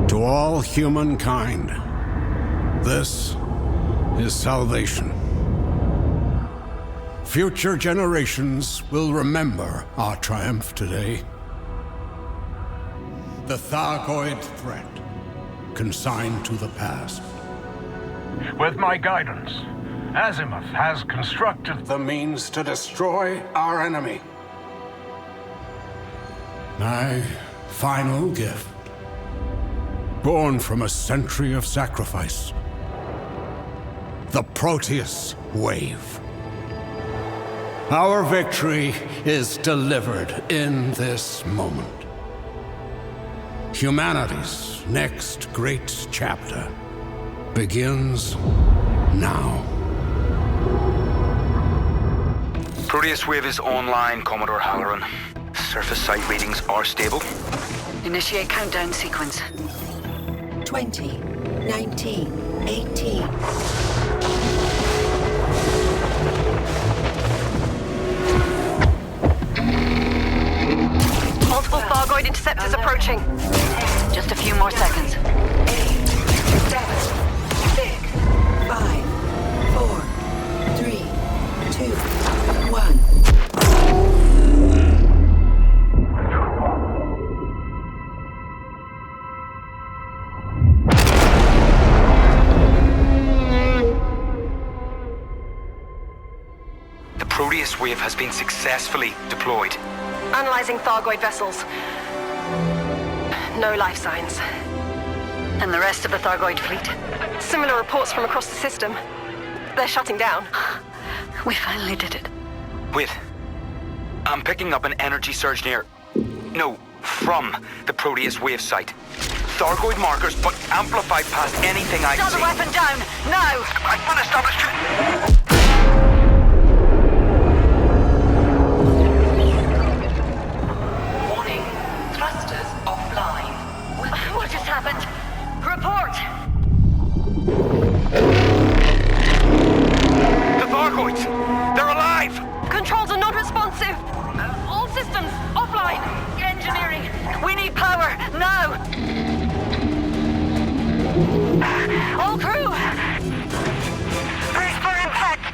To all humankind, this is salvation. Future generations will remember our triumph today. The Thargoid threat, consigned to the past. With my guidance, Azimuth has constructed The means to destroy our enemy. My final gift, born from a century of sacrifice. The Proteus Wave. Our victory is delivered in this moment. Humanity's next great chapter begins now. Proteus Wave is online, Commodore Halloran. Surface site readings are stable. Initiate countdown sequence. 20, 19, 18. Multiple Thargoid interceptors approaching. Just a few more seconds. 8, 7, 6, 5, 4, 3, 2, 1. The Proteus Wave has been successfully deployed. Analyzing Thargoid vessels. No life signs. And the rest of the Thargoid fleet? Similar reports from across the system. They're shutting down. We finally did it. Wait. I'm picking up an energy surge near... No, from the Proteus Wave site. Thargoid markers, but amplified past anything I Shut see. the weapon down! Now! I've been established. Warning. Thrusters offline. What just happened? Report! The Thargoids! They're alive! Controls are not responsive. All systems offline. Engineering! We need power! Now! All crew! Brace for impact.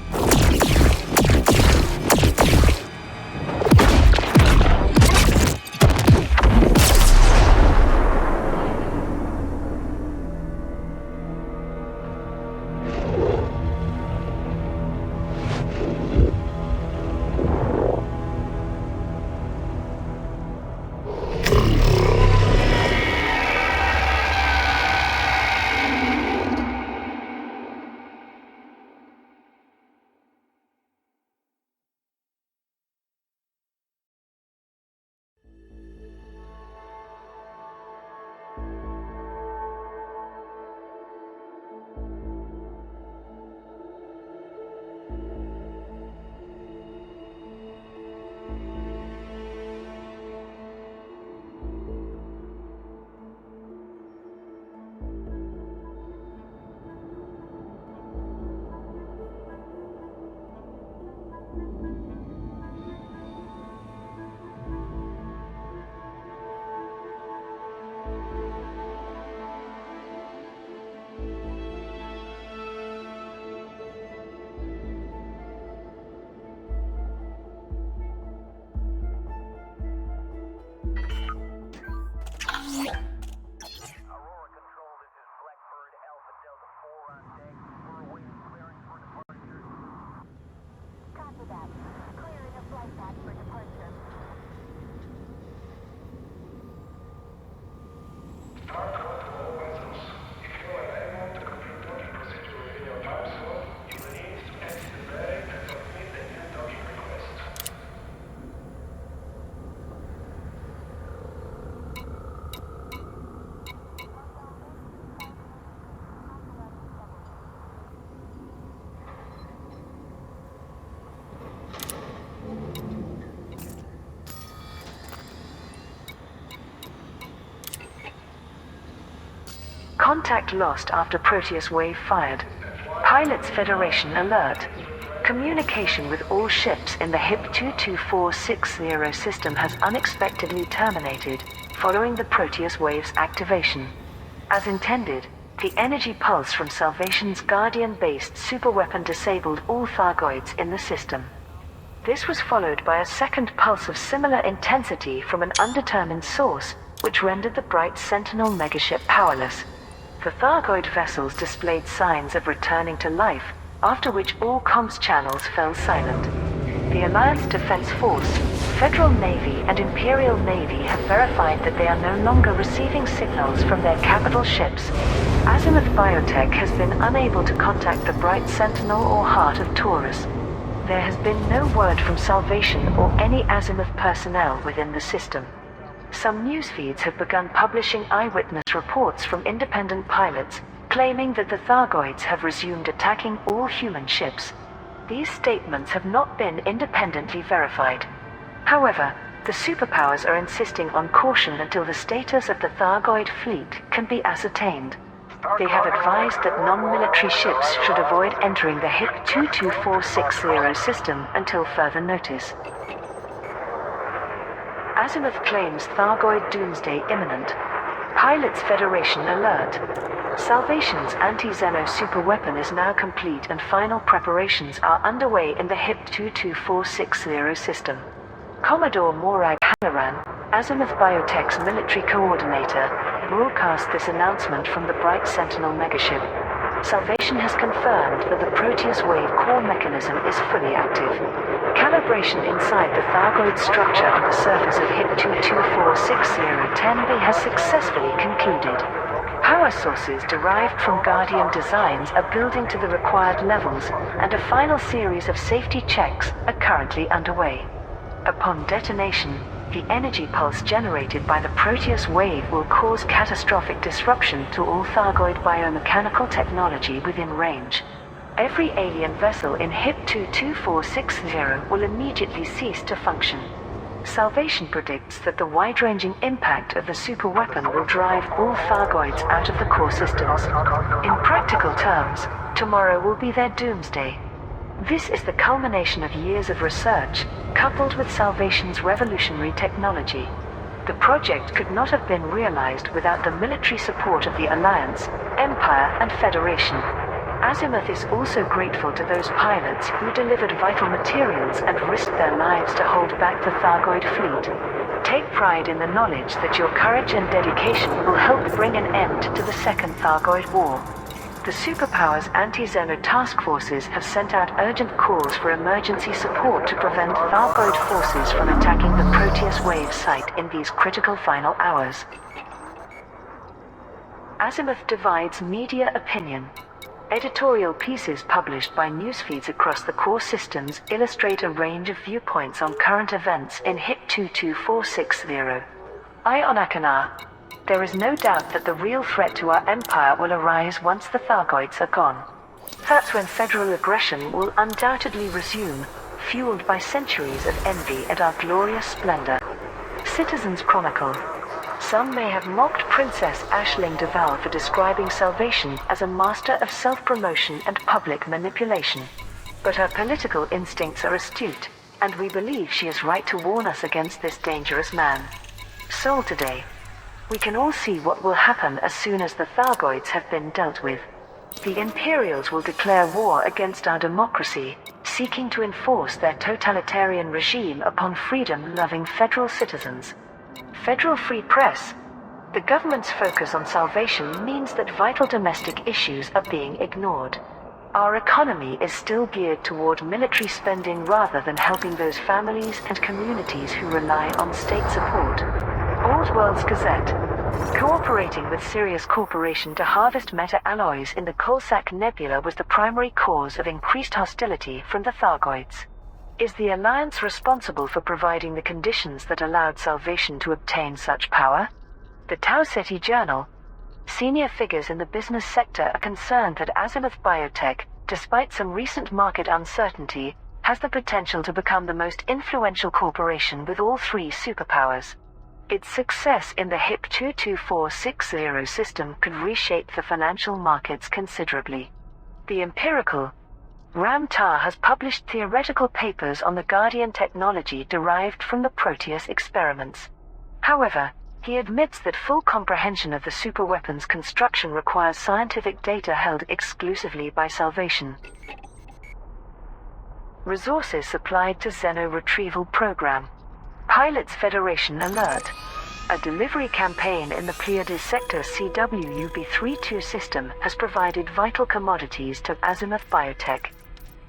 Contact lost after Proteus Wave fired. Pilots Federation alert. Communication with all ships in the HIP 22460 system has unexpectedly terminated following the Proteus Wave's activation. As intended, the energy pulse from Salvation's Guardian-based superweapon disabled all Thargoids in the system. This was followed by a second pulse of similar intensity from an undetermined source, which rendered the bright Sentinel megaship powerless. The Thargoid vessels displayed signs of returning to life, after which all comms channels fell silent. The Alliance Defense Force, Federal Navy and Imperial Navy have verified that they are no longer receiving signals from their capital ships. Azimuth Biotech has been unable to contact the Bright Sentinel or Heart of Taurus. There has been no word from Salvation or any Azimuth personnel within the system. Some news feeds have begun publishing eyewitness reports from independent pilots, claiming that the Thargoids have resumed attacking all human ships. These statements have not been independently verified. However, the superpowers are insisting on caution until the status of the Thargoid fleet can be ascertained. They have advised that non-military ships should avoid entering the HIP 22460 system until further notice. Azimuth claims Thargoid doomsday imminent. Pilots Federation alert. Salvation's anti-Xeno superweapon is now complete and final preparations are underway in the HIP 22460 system. Commodore Morag Halloran, Azimuth Biotech's military coordinator, broadcast this announcement from the Bright Sentinel megaship. Salvation has confirmed that the Proteus Wave core mechanism is fully active. Calibration inside the Thargoid structure on the surface of HIP 2246010B has successfully concluded. Power sources derived from Guardian designs are building to the required levels, and a final series of safety checks are currently underway. Upon detonation, the energy pulse generated by the Proteus Wave will cause catastrophic disruption to all Thargoid biomechanical technology within range. Every alien vessel in HIP 22460 will immediately cease to function. Salvation predicts that the wide-ranging impact of the superweapon will drive all Thargoids out of the core systems. In practical terms, tomorrow will be their doomsday. This is the culmination of years of research, coupled with Salvation's revolutionary technology. The project could not have been realized without the military support of the Alliance, Empire, and Federation. Azimuth is also grateful to those pilots who delivered vital materials and risked their lives to hold back the Thargoid fleet. Take pride in the knowledge that your courage and dedication will help bring an end to the Second Thargoid War. The superpowers anti-Xeno task forces have sent out urgent calls for emergency support to prevent Thargoid forces from attacking the Proteus Wave site in these critical final hours. Azimuth divides media opinion. Editorial pieces published by newsfeeds across the core systems illustrate a range of viewpoints on current events in HIP 22460. Ionakana. There is no doubt that the real threat to our empire will arise once the Thargoids are gone. That's when federal aggression will undoubtedly resume, fueled by centuries of envy at our glorious splendor. Citizens Chronicle. Some may have mocked Princess Aisling Duval for describing Salvation as a master of self-promotion and public manipulation. But her political instincts are astute, and we believe she is right to warn us against this dangerous man. Sol today. We can all see what will happen as soon as the Thargoids have been dealt with. The Imperials will declare war against our democracy, seeking to enforce their totalitarian regime upon freedom-loving federal citizens. Federal Free Press. The government's focus on Salvation means that vital domestic issues are being ignored. Our economy is still geared toward military spending rather than helping those families and communities who rely on state support. Old World's Gazette. Cooperating with Sirius Corporation to harvest meta-alloys in the Coalsack Nebula was the primary cause of increased hostility from the Thargoids. Is the Alliance responsible for providing the conditions that allowed Salvation to obtain such power? The Tau Ceti Journal. Senior figures in the business sector are concerned that Azimuth Biotech, despite some recent market uncertainty, has the potential to become the most influential corporation with all three superpowers. Its success in the HIP 22460 system could reshape the financial markets considerably. The Empirical. Ram Tah has published theoretical papers on the Guardian technology derived from the Proteus experiments. However, He admits that full comprehension of the superweapon's construction requires scientific data held exclusively by Salvation. Resources supplied to Xeno Retrieval Program. Pilots Federation alert. A delivery campaign in the Pleiades Sector CWUB-32 system has provided vital commodities to Azimuth Biotech.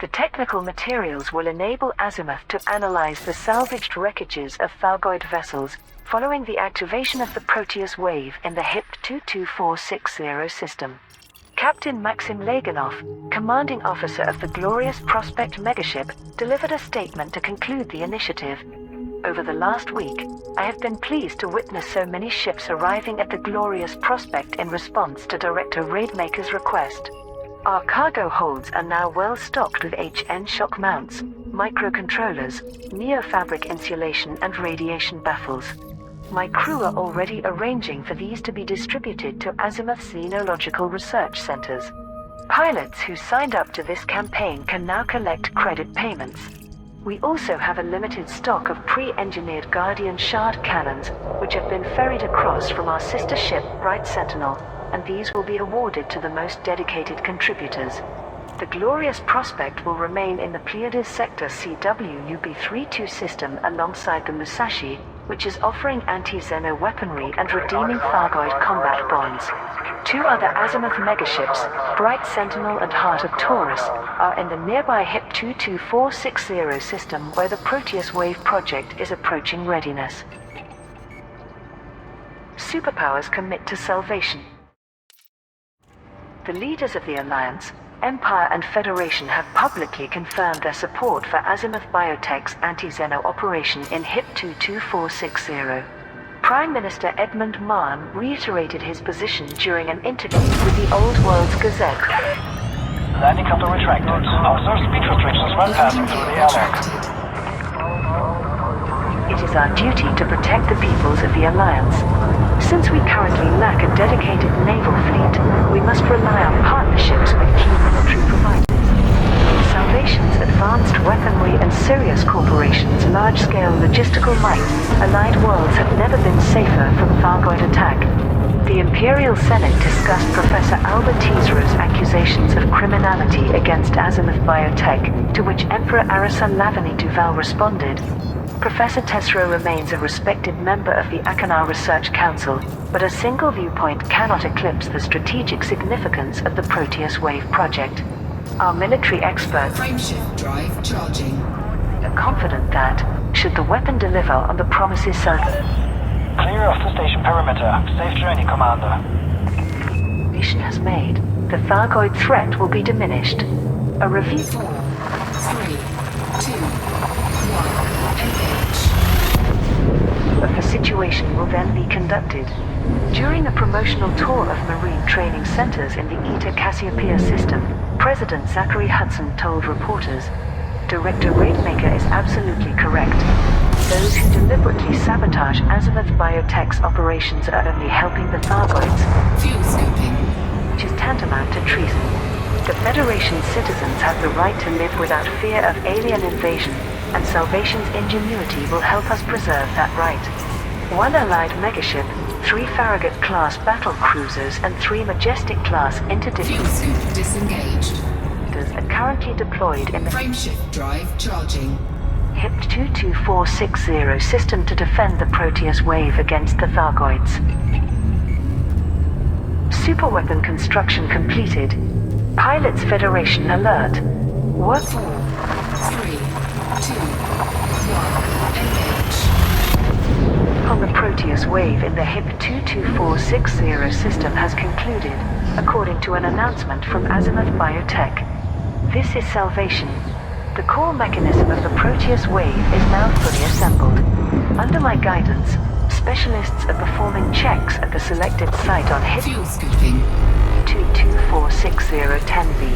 The technical materials will enable Azimuth to analyze the salvaged wreckages of Thargoid vessels following the activation of the Proteus wave in the HIP 22460 system. Captain Maxim Laganov, commanding officer of the Glorious Prospect megaship, delivered a statement to conclude the initiative. Over the last week, I have been pleased to witness so many ships arriving at the Glorious Prospect in response to Director Raidmaker's request. Our cargo holds are now well stocked with HN shock mounts, microcontrollers, neofabric insulation and radiation baffles. My crew are already arranging for these to be distributed to Azimuth Xenological Research Centers. Pilots who signed up to this campaign can now collect credit payments. We also have a limited stock of pre-engineered Guardian shard cannons, which have been ferried across from our sister ship, Bright Sentinel, and these will be awarded to the most dedicated contributors. The Glorious Prospect will remain in the Pleiades Sector CWUB-32 system alongside the Musashi, which is offering anti-Xeno weaponry and redeeming Thargoid combat bonds. Two other Azimuth megaships, Bright Sentinel and Heart of Taurus, are in the nearby HIP 22460 system where the Proteus Wave project is approaching readiness. Superpowers commit to salvation. The leaders of the Alliance, Empire and Federation have publicly confirmed their support for Azimuth Biotech's anti-Xeno operation in HIP 22460. Prime Minister Edmund Mahn reiterated his position during an interview with the Old World's Gazette. Landing counter retracted. Observe speed restrictions when passing through the airlock. It is our duty to protect the peoples of the Alliance. Since we currently lack a dedicated naval fleet, we must rely on partnerships with key military providers. Salvation's advanced weaponry and Sirius Corporation's large-scale logistical might, allied worlds have never been safer from Thargoid attack. The Imperial Senate discussed Professor Albert Teesro's accusations of criminality against Azimuth Biotech, to which Emperor Arisa Lavany Duval responded. Professor Tesro remains a respected member of the Akanar Research Council, but a single viewpoint cannot eclipse the strategic significance of the Proteus Wave project. Our military experts Frameshift drive charging. are confident that, should the weapon deliver on the promises Clear of the station perimeter. Safe journey, Commander. Salvation has made, the Thargoid threat will be diminished. A review 4, 3, 2, 1. Engage. of the situation will then be conducted. During a promotional tour of marine training centers in the Eta Cassiopeia system, President Zachary Hudson told reporters, Director Raidmaker is absolutely correct. Those who deliberately sabotage Azimuth Biotech's operations are only helping the Thargoids, Fuel scooping. which is tantamount to treason. The Federation's citizens have the right to live without fear of alien invasion, and Salvation's ingenuity will help us preserve that right. One Allied megaship, 3 Farragut-class battle cruisers, and 3 Majestic-class Fuel interdisciplinary scoop disengaged. are currently deployed in the Frameshift drive charging. HIP 22460 system to defend the Proteus Wave against the Thargoids. Superweapon construction completed. Pilots Federation alert. Work 4, 3, 2, 1. Engage. on the Proteus Wave in the HIP 22460 system has concluded, according to an announcement from Azimuth Biotech. This is Salvation. The core mechanism of the Proteus Wave is now fully assembled. Under my guidance, specialists are performing checks at the selected site on HIP Fuel scooping. 2246010B.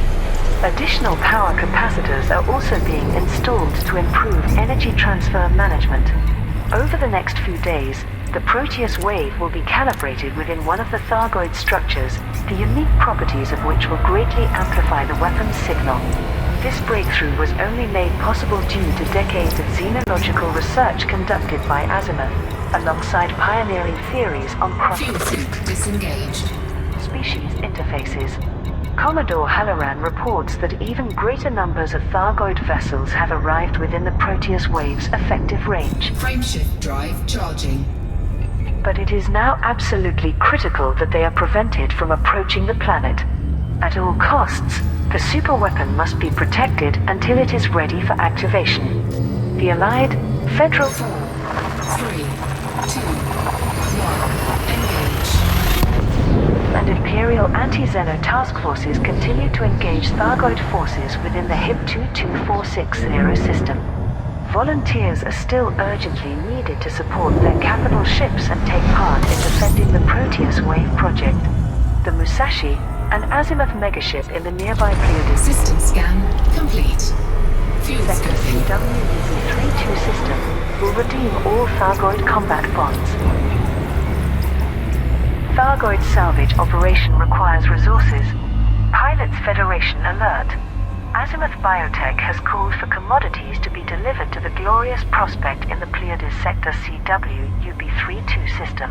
Additional power capacitors are also being installed to improve energy transfer management. Over the next few days, the Proteus Wave will be calibrated within one of the Thargoid structures, the unique properties of which will greatly amplify the weapon's signal. This breakthrough was only made possible due to decades of xenological research conducted by Azimuth. alongside pioneering theories on Fuel scoop disengaged. cross-species interfaces. Commodore Halloran reports that even greater numbers of Thargoid vessels have arrived within the Proteus wave's effective range. Frameshift drive charging. But it is now absolutely critical that they are prevented from approaching the planet. At all costs, the superweapon must be protected until it is ready for activation. The Allied, Federal... 4, 3, 2, 1, engage. and Imperial anti-Xeno task forces continue to engage Thargoid forces within the HIP 22460 system. Volunteers are still urgently needed to support their capital ships and take part in defending the Proteus Wave project. The Musashi, an Azimuth megaship in the nearby Pleiades System scan complete. Fuel Sector scoping. CW-32 system will redeem all Thargoid combat bonds. Thargoid salvage operation requires resources. Pilots Federation alert. Azimuth Biotech has called for commodities to be delivered to the glorious prospect in the Pleiades Sector CW-UB32 system.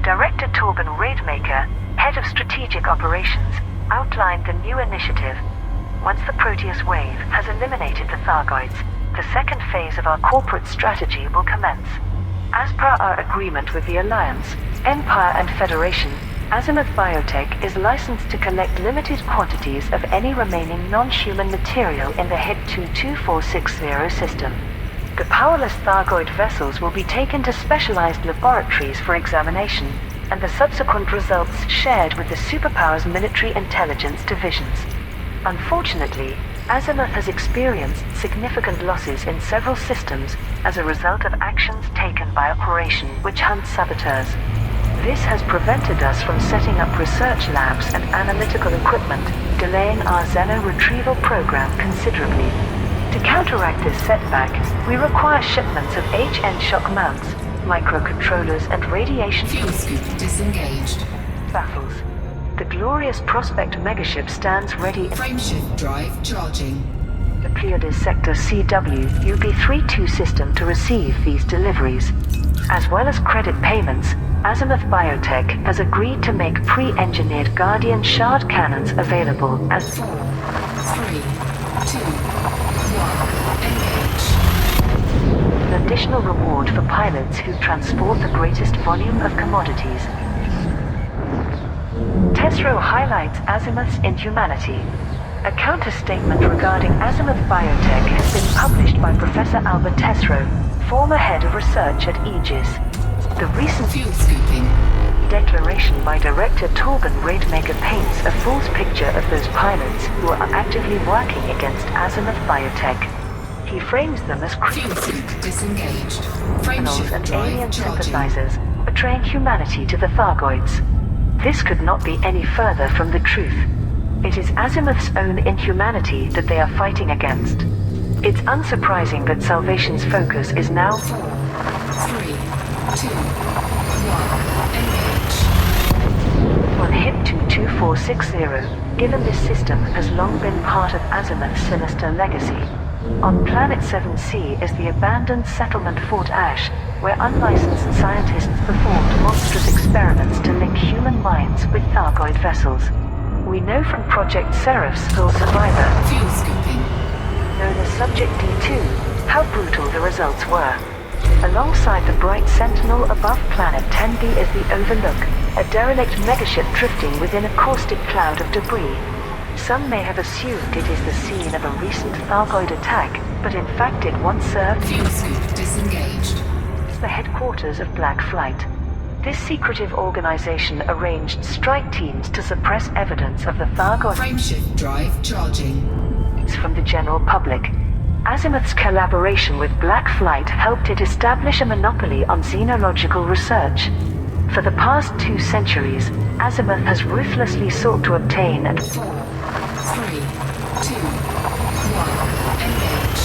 Director Torben Raidmaker, head of strategic operations, outlined the new initiative. Once the Proteus wave has eliminated the Thargoids, the second phase of our corporate strategy will commence. As per our agreement with the Alliance, Empire and Federation, Azimuth Biotech is licensed to collect limited quantities of any remaining non-human material in the HIP 22460 system. The powerless Thargoid vessels will be taken to specialized laboratories for examination, and the subsequent results shared with the superpower's military intelligence divisions. Unfortunately, Azimuth has experienced significant losses in several systems as a result of actions taken by Operation Witch Hunt saboteurs. This has prevented us from setting up research labs and analytical equipment, delaying our Xeno retrieval program considerably. To counteract this setback, we require shipments of HN shock mounts, microcontrollers and radiation Fuel scoop disengaged. baffles. The glorious Prospect megaship stands ready. Frameshift drive charging. The Pleiades Sector CW-UB32 system to receive these deliveries. As well as credit payments, Azimuth Biotech has agreed to make pre-engineered Guardian shard cannons available as 4, 3, 2, 1, engage. an additional reward for pilots who transport the greatest volume of commodities. Tesro highlights Azimuth's inhumanity. A counter-statement regarding Azimuth Biotech has been published by Professor Albert Tesro, former head of research at Aegis. The recent Fuel scooping. declaration by Director Torben Raidmaker paints a false picture of those pilots who are actively working against Azimuth Biotech. He frames them as Fuel scoop disengaged. criminals Frameshift and drive alien charging. sympathizers, betraying humanity to the Thargoids. This could not be any further from the truth. It is Azimuth's own inhumanity that they are fighting against. It's unsurprising that Salvation's focus is now 4, 3, 2, 1, engage. on HIP 22460, given this system has long been part of Azimuth's sinister legacy. On Planet 7C is the abandoned settlement Fort Ash, where unlicensed scientists performed monstrous experiments to link human minds with Thargoid vessels. We know from Project Seraph's Full Survivor, Fuel scooping. known as Subject D2, how brutal the results were. Alongside the bright sentinel above Planet 10B is the Overlook, a derelict megaship drifting within a caustic cloud of debris. Some may have assumed it is the scene of a recent Thargoid attack, but in fact it once served Fuel scoop disengaged. as the headquarters of Black Flight. This secretive organization arranged strike teams to suppress evidence of the Thargoid Frameshift drive charging. from the general public. Azimuth's collaboration with Black Flight helped it establish a monopoly on xenological research. For the past 2 centuries, Azimuth has ruthlessly sought to obtain and 4, 3, 2, 1, engage.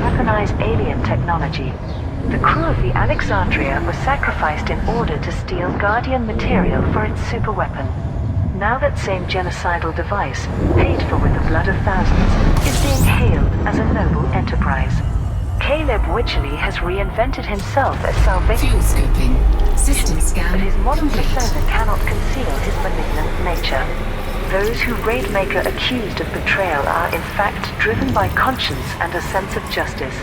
weaponize alien technology. The crew of the Alexandria was sacrificed in order to steal Guardian material for its superweapon. Now that same genocidal device, paid for with the blood of thousands, is being hailed as a noble enterprise. Caleb Wycherley has reinvented himself as Salvation, Fuel scoping. System but scan his modern complete. persona cannot conceal his malignant nature. Those who Raidmaker accused of betrayal are in fact driven by conscience and a sense of justice.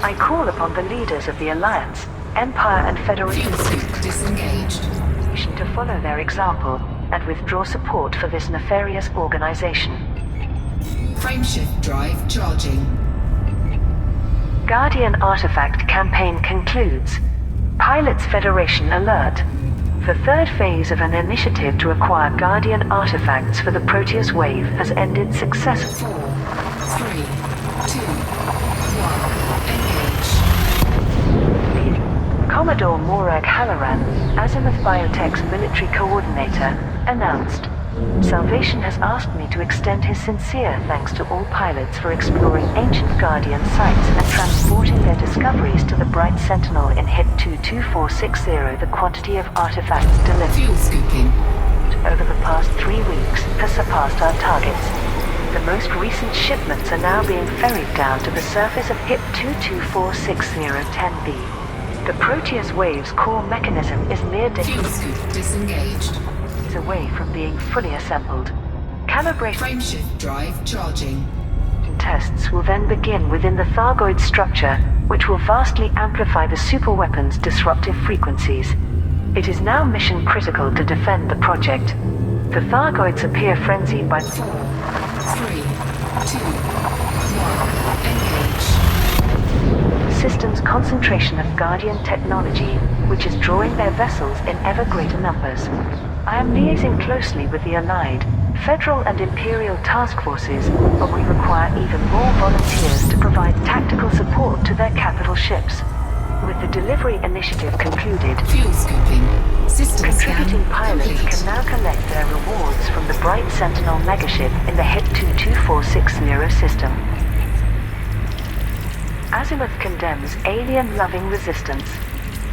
I call upon the leaders of the Alliance, Empire and Federation Fuel scoop disengaged. to follow their example and withdraw support for this nefarious organization. Frameshift drive charging. Guardian Artifact campaign concludes. Pilots Federation alert. The third phase of an initiative to acquire Guardian artifacts for the Proteus wave has ended successfully. 4, 3, 2, 1. Engage. Commodore Morag Halloran, Azimuth Biotech's military coordinator, announced, Salvation has asked me to extend his sincere thanks to all pilots for exploring ancient Guardian sites and transporting their discoveries to the Bright Sentinel in HIP 22460. The quantity of artifacts delivered Fuel scooping. over the past 3 weeks has surpassed our targets. The most recent shipments are now being ferried down to the surface of HIP 2246010B. The Proteus wave's core mechanism is near Fuel scoop disengaged. away from being fully assembled. Calibration Frameshift drive charging. tests will then begin within the Thargoid structure, which will vastly amplify the superweapon's disruptive frequencies. It is now mission critical to defend the project. The Thargoids appear frenzied by 4, 3, 2, 1. Engage. System's concentration of Guardian technology, which is drawing their vessels in ever greater numbers. I am liaising closely with the Allied, Federal and Imperial task forces, but we require even more volunteers to provide tactical support to their capital ships. With the delivery initiative concluded, Fuel scooping. System contributing scan pilots complete. can now collect their rewards from the Bright Sentinel megaship in the HIP 22460 system. Azimuth condemns alien-loving resistance.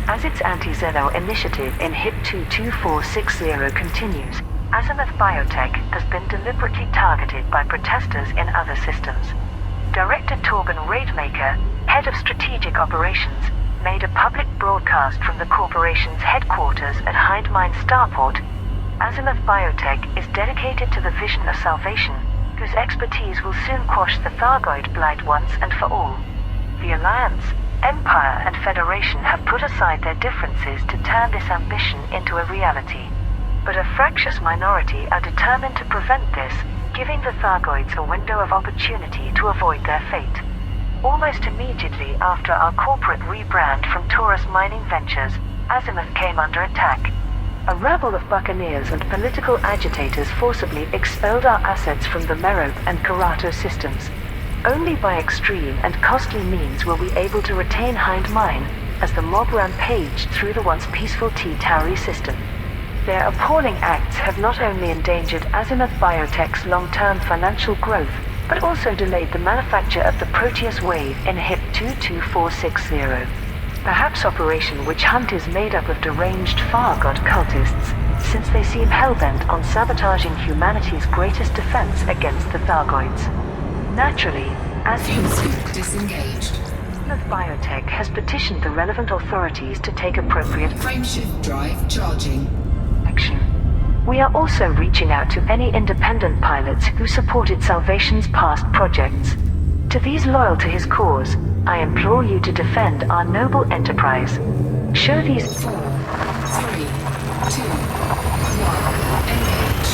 As its anti-Xeno initiative in HIP 22460 continues, Azimuth Biotech has been deliberately targeted by protesters in other systems. Director Torben Raidmaker, head of strategic operations, made a public broadcast from the corporation's headquarters at Hindmine Starport. Azimuth Biotech is dedicated to the vision of salvation, whose expertise will soon quash the Thargoid blight once and for all. The Alliance, Empire and Federation have put aside their differences to turn this ambition into a reality. But a fractious minority are determined to prevent this, giving the Thargoids a window of opportunity to avoid their fate. Almost immediately after our corporate rebrand from Taurus Mining Ventures, Azimuth came under attack. A rabble of buccaneers and political agitators forcibly expelled our assets from the Merope and Karato systems. Only by extreme and costly means were we able to retain Hindmine, as the mob rampaged through the once peaceful T-Tauri system. Their appalling acts have not only endangered Azimuth Biotech's long-term financial growth, but also delayed the manufacture of the Proteus wave in HIP 22460. Perhaps Operation Witch Hunt is made up of deranged Far-God cultists, since they seem hell-bent on sabotaging humanity's greatest defense against the Thargoids. Naturally, as Fuel scoop disengaged. Azimuth Biotech has petitioned the relevant authorities to take appropriate Frameshift drive charging. action. We are also reaching out to any independent pilots who supported Salvation's past projects. To these loyal to his cause, I implore you to defend our noble enterprise. Show these 4, 3, 2, 1. Engage.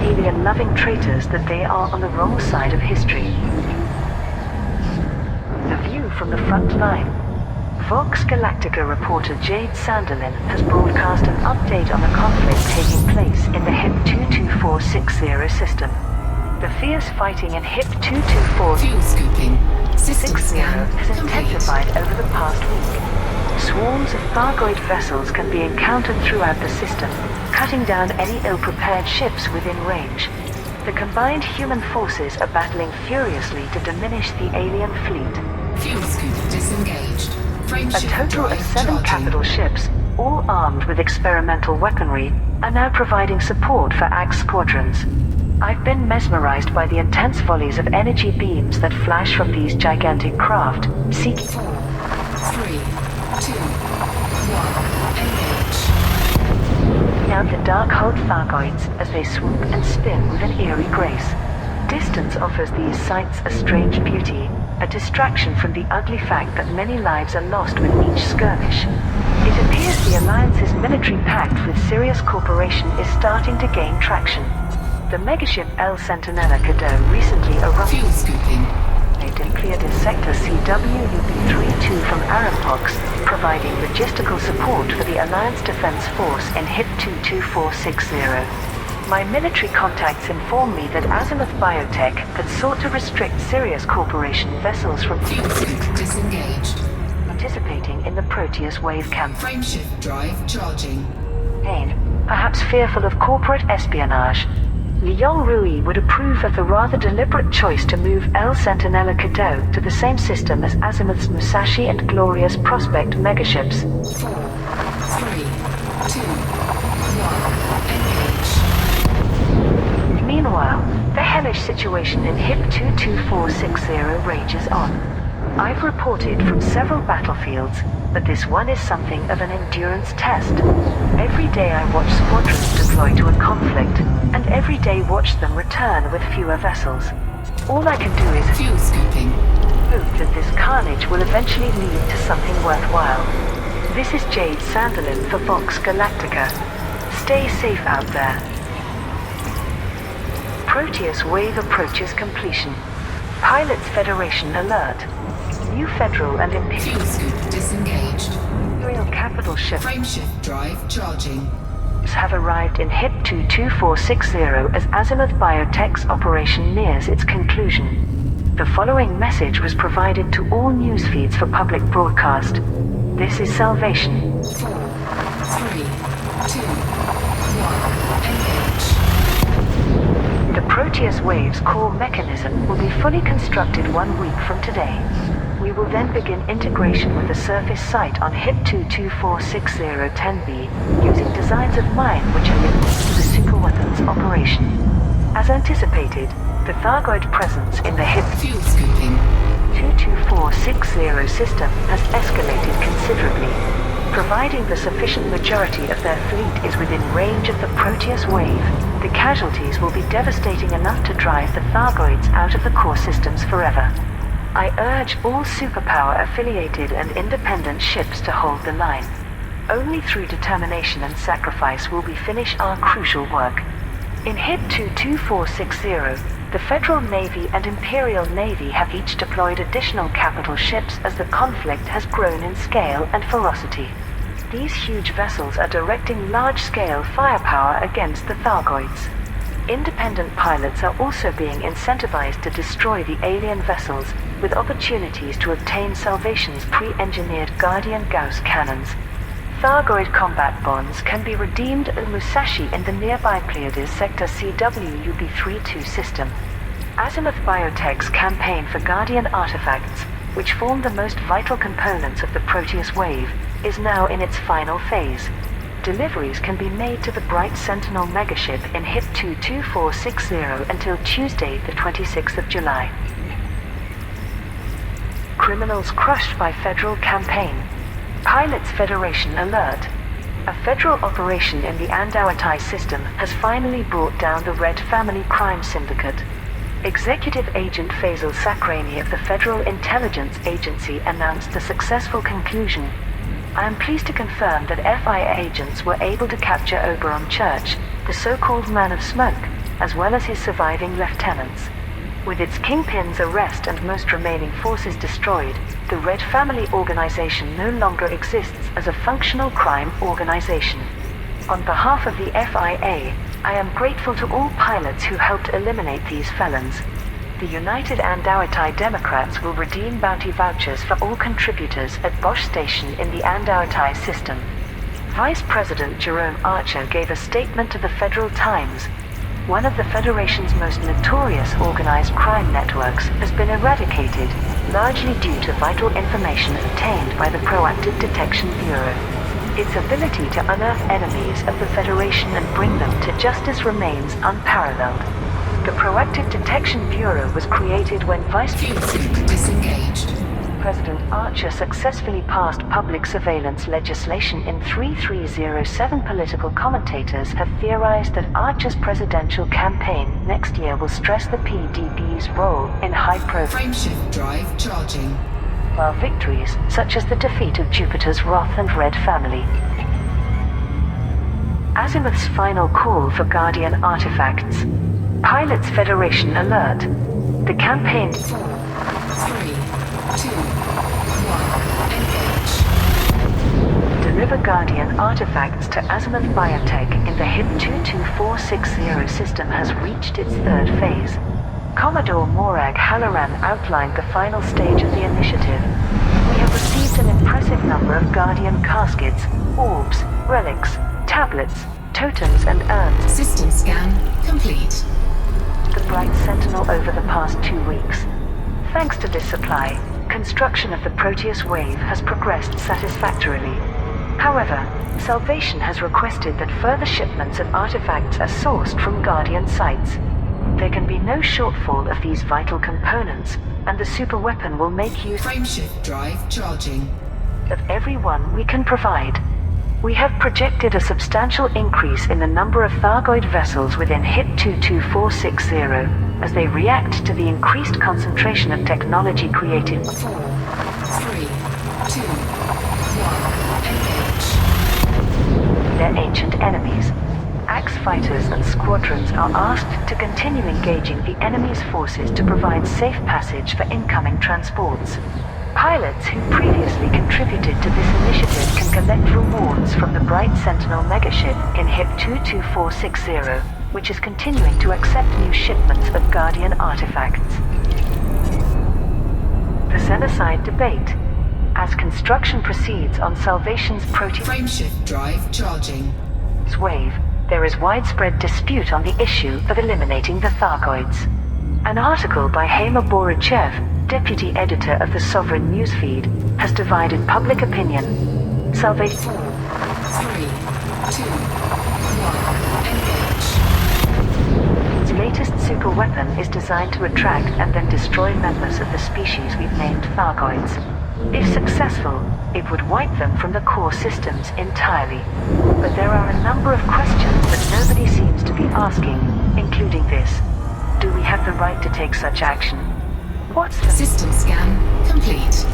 alien-loving traitors that they are on the wrong side of history. The view from the front line. Vox Galactica reporter Jade Sanderlin has broadcast an update on the conflict taking place in the HIP 22460 system. The fierce fighting in HIP 22460 Fuel scooping. System scan has complete. intensified over the past week. Swarms of Thargoid vessels can be encountered throughout the system, cutting down any ill-prepared ships within range. The combined human forces are battling furiously to diminish the alien fleet. Fuel scoop disengaged. A Frameshift total of drive 7 charging. capital ships, all armed with experimental weaponry, are now providing support for AG squadrons. I've been mesmerized by the intense volleys of energy beams that flash from these gigantic craft, seeking 4, 3, 2, 1, engage. out the dark-hulled Thargoids as they swoop and spin with an eerie grace. Distance offers these sights a strange beauty, a distraction from the ugly fact that many lives are lost with each skirmish. It appears the Alliance's military pact with Sirius Corporation is starting to gain traction. The megaship El Centinela Cadeau recently arrived Fuel scooping. and cleared a sector CWUB-32 from Arampox, providing logistical support for the Alliance Defense Force in HIP 22460. My military contacts inform me that Azimuth Biotech had sought to restrict Sirius Corporation vessels from Fuel scoop disengaged. participating in the Proteus wave campaign, Frameshift drive charging. perhaps fearful of corporate espionage. Liang Rui would approve of the rather deliberate choice to move El Centinela Cadeau to the same system as Azimuth's Musashi and Glorious Prospect megaships. 4, 3, 2, 1, engage. Meanwhile, the hellish situation in HIP 22460 rages on. I've reported from several battlefields, but this one is something of an endurance test. Every day I watch squadrons deploy to a conflict, and every day watch them return with fewer vessels. All I can do is Fuel scooping. hope that this carnage will eventually lead to something worthwhile. This is Jade Sanderlin for Vox Galactica. Stay safe out there. Proteus wave approaches completion. Pilots Federation alert. New Federal and Fuel scoop disengaged. Imperial capital ships Frameshift drive charging. have arrived in HIP 22460 as Azimuth Biotech's operation nears its conclusion. The following message was provided to all news feeds for public broadcast. This is salvation. 4, 3, 2, 1, engage. The Proteus Wave's core mechanism will be fully constructed 1 week from today. We will then begin integration with the surface site on HIP 2246010B using designs of mine which are linked to the superweapons operation. As anticipated, the Thargoid presence in the HIP Fuel scooping. 22460 system has escalated considerably. Providing the sufficient majority of their fleet is within range of the Proteus wave, the casualties will be devastating enough to drive the Thargoids out of the core systems forever. I urge all superpower-affiliated and independent ships to hold the line. Only through determination and sacrifice will we finish our crucial work. In HIP 22460, the Federal Navy and Imperial Navy have each deployed additional capital ships as the conflict has grown in scale and ferocity. These huge vessels are directing large-scale firepower against the Thargoids. Independent pilots are also being incentivized to destroy the alien vessels, with opportunities to obtain Salvation's pre-engineered Guardian Gauss cannons. Thargoid combat bonds can be redeemed at Musashi in the nearby Pleiades sector CWUB-32 system. Azimuth Biotech's campaign for Guardian artifacts, which form the most vital components of the Proteus wave, is now in its final phase. Deliveries can be made to the Bright Sentinel megaship in HIP 22460 until Tuesday, the 26th of July. Criminals crushed by Federal campaign. Pilots Federation alert. A Federal operation in the Andauatai system has finally brought down the Red Family crime syndicate. Executive Agent Faisal Sakrani of the Federal Intelligence Agency announced the successful conclusion. I am pleased to confirm that FI agents were able to capture Oberon Church, the so-called Man of Smoke, as well as his surviving lieutenants. With its kingpin's arrest and most remaining forces destroyed, the Red Family organization no longer exists as a functional crime organization. On behalf of the FIA, I am grateful to all pilots who helped eliminate these felons. The United Andauatai Democrats will redeem bounty vouchers for all contributors at Bosch Station in the Andauatai system. Vice President Jerome Archer gave a statement to the Federal Times. One of the Federation's most notorious organized crime networks has been eradicated, largely due to vital information obtained by the Proactive Detection Bureau. Its ability to unearth enemies of the Federation and bring them to justice remains unparalleled. The Proactive Detection Bureau was created when Vice Fuel sync disengaged. President Archer successfully passed public surveillance legislation in 3307. Political commentators have theorized that Archer's presidential campaign next year will stress the PDB's role in high-profile Frameshift drive charging. victories, such as the defeat of Jupiter's Wrath and Red Family. Azimuth's final call for Guardian artifacts. Pilots Federation alert. The campaign 4, 3, 2, 1, engage. deliver Guardian artifacts to Azimuth Biotech in the HIP 22460 system has reached its third phase. Commodore Morag Halloran outlined the final stage of the initiative. We have received an impressive number of Guardian caskets, orbs, relics, tablets, totems and urns. System scan complete. The Bright Sentinel over the past 2 weeks. Thanks to this supply, construction of the Proteus wave has progressed satisfactorily. However, Salvation has requested that further shipments of artifacts are sourced from Guardian sites. There can be no shortfall of these vital components, and the superweapon will make use Frameshift drive charging. of every one we can provide. We have projected a substantial increase in the number of Thargoid vessels within HIP 22460 as they react to the increased concentration of technology created. 4, 3, 2, 1, engage. Their ancient enemies. Axe fighters and squadrons are asked to continue engaging the enemy's forces to provide safe passage for incoming transports. Pilots who previously contributed to this initiative can collect rewards from the Bright Sentinel megaship in HIP 22460, which is continuing to accept new shipments of Guardian artifacts. The Xenocide debate. As construction proceeds on Salvation's Proteus Frameshift drive charging. wave, there is widespread dispute on the issue of eliminating the Thargoids. An article by Hamer Borichev, deputy editor of the Sovereign newsfeed, has divided public opinion. Salvation 4, 3, 2, 1, engage. Its latest superweapon is designed to attract and then destroy members of the species we've named Thargoids. If successful, it would wipe them from the core systems entirely. But there are a number of questions that nobody seems to be asking, including this. Do we have the right to take such action? What's the System scan complete.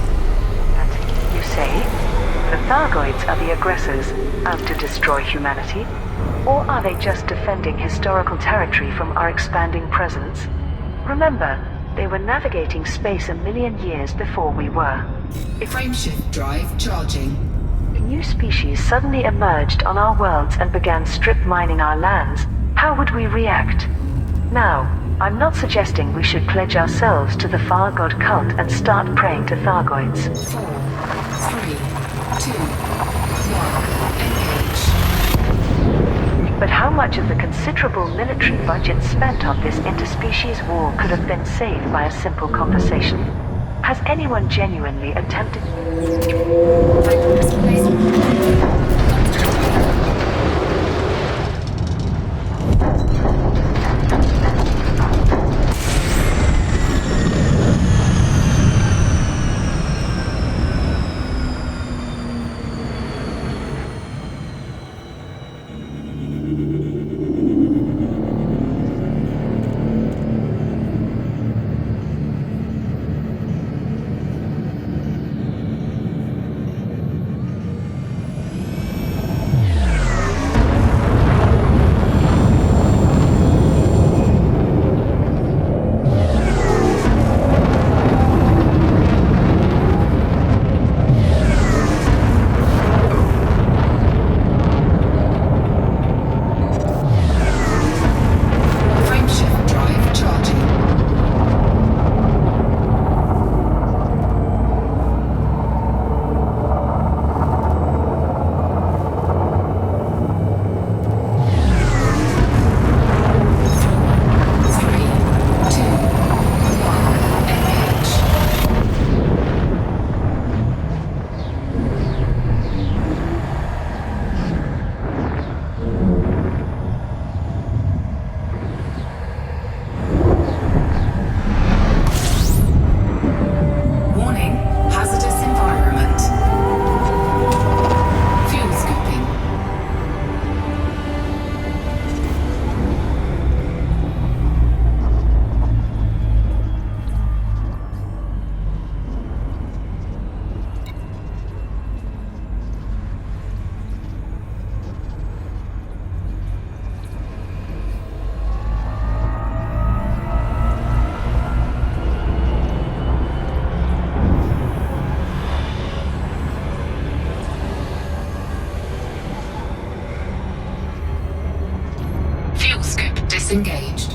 you say? The Thargoids are the aggressors, out to destroy humanity? Or are they just defending historical territory from our expanding presence? Remember, they were navigating space 1 million years before we were. If Frameshift drive charging. new species suddenly emerged on our worlds and began strip mining our lands, how would we react? Now, I'm not suggesting we should pledge ourselves to the Far God cult and start praying to Thargoids. 4, 3, 2, 1, engage. But how much of the considerable military budget spent on this interspecies war could have been saved by a simple conversation? Has anyone genuinely attempted... Disengaged.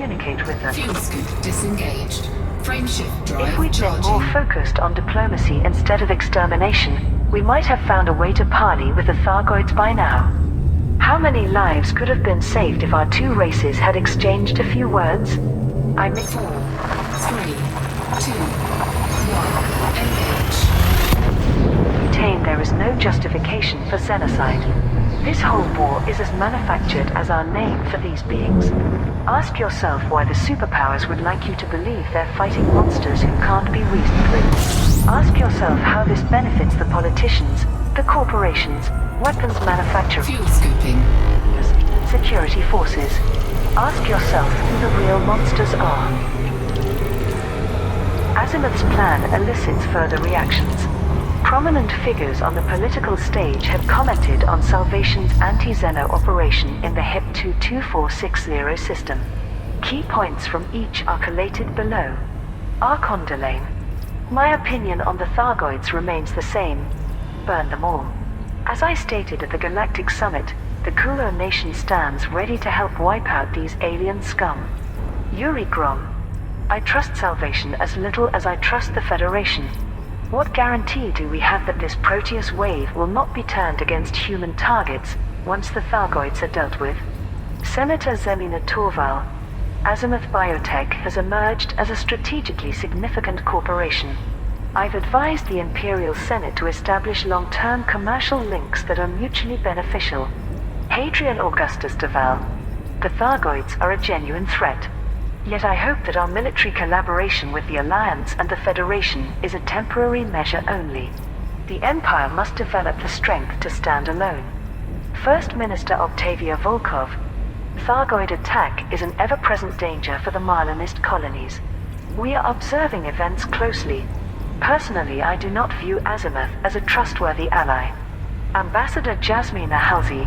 communicate with them. Fuel scoop disengaged. Frameshift drive If we'd been charging. more focused on diplomacy instead of extermination, we might have found a way to parley with the Thargoids by now. How many lives could have been saved if our two races had exchanged a few words? I mean, 4, 3, 2, 1. Engage. maintain there is no justification for xenocide. This whole war is as manufactured as our name for these beings. Ask yourself why the superpowers would like you to believe they're fighting monsters who can't be reasoned with. Ask yourself how this benefits the politicians, the corporations, weapons manufacturers, Fuel scooping. security forces. Ask yourself who the real monsters are. Azimuth's plan elicits further reactions. Prominent figures on the political stage have commented on Salvation's anti-Xeno operation in the HIP 22460 system. Key points from each are collated below. Archon-Delane. My opinion on the Thargoids remains the same. Burn them all. As I stated at the Galactic Summit, the Kulo Nation stands ready to help wipe out these alien scum. Yuri Grom. I trust Salvation as little as I trust the Federation. What guarantee do we have that this Proteus wave will not be turned against human targets once the Thargoids are dealt with? Senator Zemina Torval. Azimuth Biotech has emerged as a strategically significant corporation. I've advised the Imperial Senate to establish long-term commercial links that are mutually beneficial. Hadrian Augustus Duval. The Thargoids are a genuine threat. Yet I hope that our military collaboration with the Alliance and the Federation is a temporary measure only. The Empire must develop the strength to stand alone. First Minister Octavia Volkov. Thargoid attack is an ever-present danger for the Marlinist colonies. We are observing events closely. Personally, I do not view Azimuth as a trustworthy ally. Ambassador Jasmina Halsey.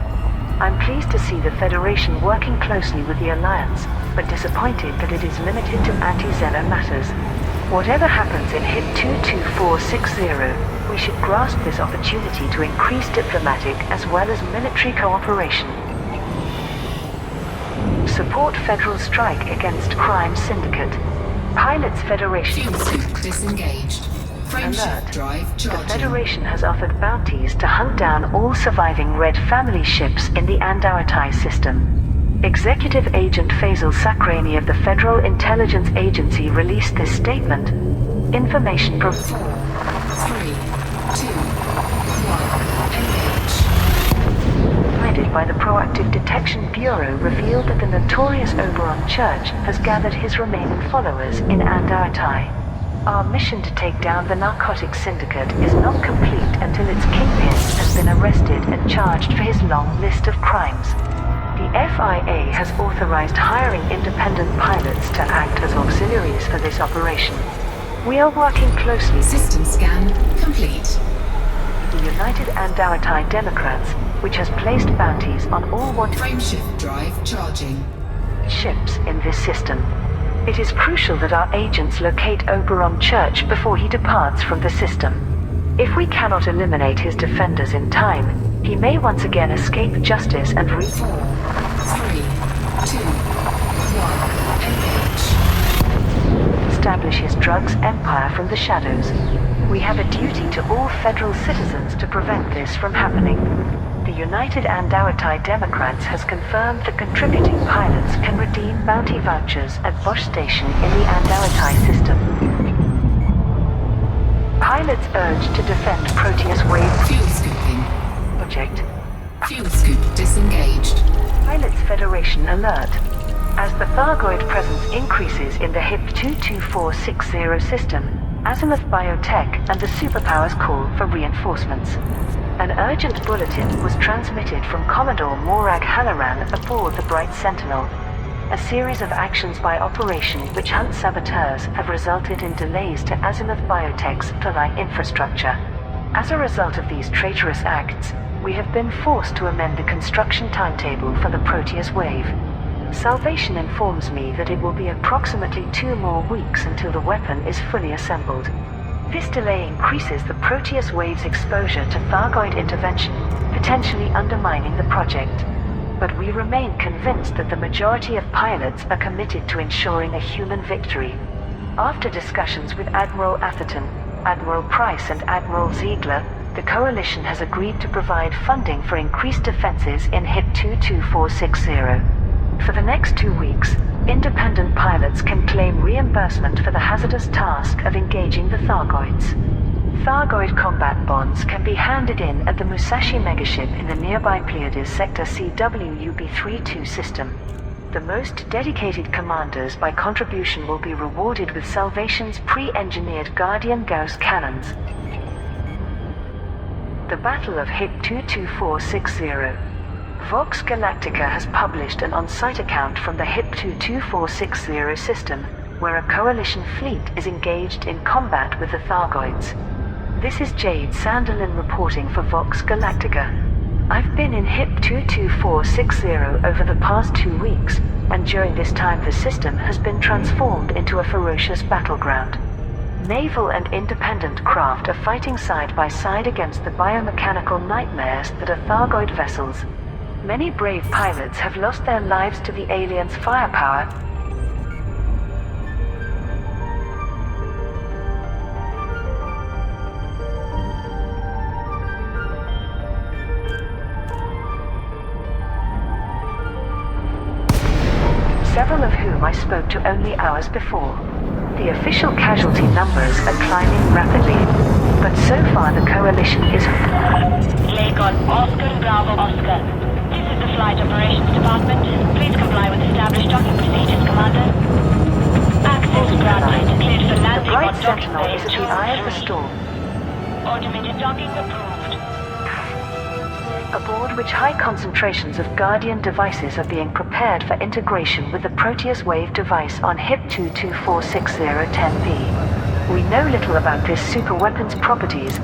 I'm pleased to see the Federation working closely with the Alliance, but disappointed that it is limited to anti-Xeno matters. Whatever happens in HIP 22460, we should grasp this opportunity to increase diplomatic as well as military cooperation. Support federal strike against crime syndicate. Pilots Federation. Fuel scoop disengaged. Frameshift Alert. drive The charging. Federation has offered bounties to hunt down all surviving Red family ships in the Andautai system. Executive Agent Faisal Sakrani of the Federal Intelligence Agency released this statement. Information 4, 3, 2, 1. Engage. provided by the Proactive Detection Bureau revealed that the notorious Oberon Church has gathered his remaining followers in Andautai. Our mission to take down the narcotics syndicate is not complete until its kingpin has been arrested and charged for his long list of crimes. The FIA has authorized hiring independent pilots to act as auxiliaries for this operation. We are working closely with System scan complete. the United Andautai Democrats, which has placed bounties on all wanted Frameshift drive charging. ships in this system. It is crucial that our agents locate Oberon Church before he departs from the system. If we cannot eliminate his defenders in time, he may once again escape justice and 4, 3, 2, 1. Engage. establish his drugs empire from the shadows. We have a duty to all federal citizens to prevent this from happening. The United Andautai Democrats has confirmed that contributing pilots can redeem bounty vouchers at Bosch Station in the Andautai system. Pilots urged to defend Proteus Wave Fuel scooping. project. Fuel scoop disengaged. Pilots Federation alert. As the Thargoid presence increases in the HIP 22460 system, Azimuth Biotech and the superpowers call for reinforcements. An urgent bulletin was transmitted from Commodore Morag Halloran aboard the Bright Sentinel. A series of actions by Operation Witch Hunt saboteurs have resulted in delays to Azimuth Biotech's flight infrastructure. As a result of these traitorous acts, we have been forced to amend the construction timetable for the Proteus wave. Salvation informs me that it will be approximately 2 more weeks until the weapon is fully assembled. This delay increases the Proteus wave's exposure to Thargoid intervention, potentially undermining the project. but we remain convinced that the majority of pilots are committed to ensuring a human victory. After discussions with Admiral Atherton, Admiral Price and Admiral Ziegler, the Coalition has agreed to provide funding for increased defenses in HIP 22460. For the next 2 weeks, independent pilots can claim reimbursement for the hazardous task of engaging the Thargoids. Thargoid combat bonds can be handed in at the Musashi megaship in the nearby Pleiades Sector CWUB-32 system. The most dedicated commanders by contribution will be rewarded with Salvation's pre-engineered Guardian Gauss cannons. The Battle of HIP 22460. Vox Galactica has published an on-site account from the HIP 22460 system, where a Coalition fleet is engaged in combat with the Thargoids. This is Jade Sanderlin reporting for Vox Galactica. I've been in HIP 22460 over the past 2 weeks, and during this time the system has been transformed into a ferocious battleground. Naval and independent craft are fighting side by side against the biomechanical nightmares that are Thargoid vessels. Many brave pilots have lost their lives to the aliens' firepower. Several of whom I spoke to only hours before. The official casualty numbers are climbing rapidly, but so far the Coalition is... Lakon Oscar Bravo Oscar. This is the Flight Operations Department. Please comply with established docking procedures, Commander. Access granted. Cleared for The landing bright on docking sentinel bay is at the eye of the 2-3. storm, Automated docking approved. aboard which high concentrations of Guardian devices are being prepared for integration with the Proteus Wave device on HIP 2246010B. We know little about this superweapon's properties,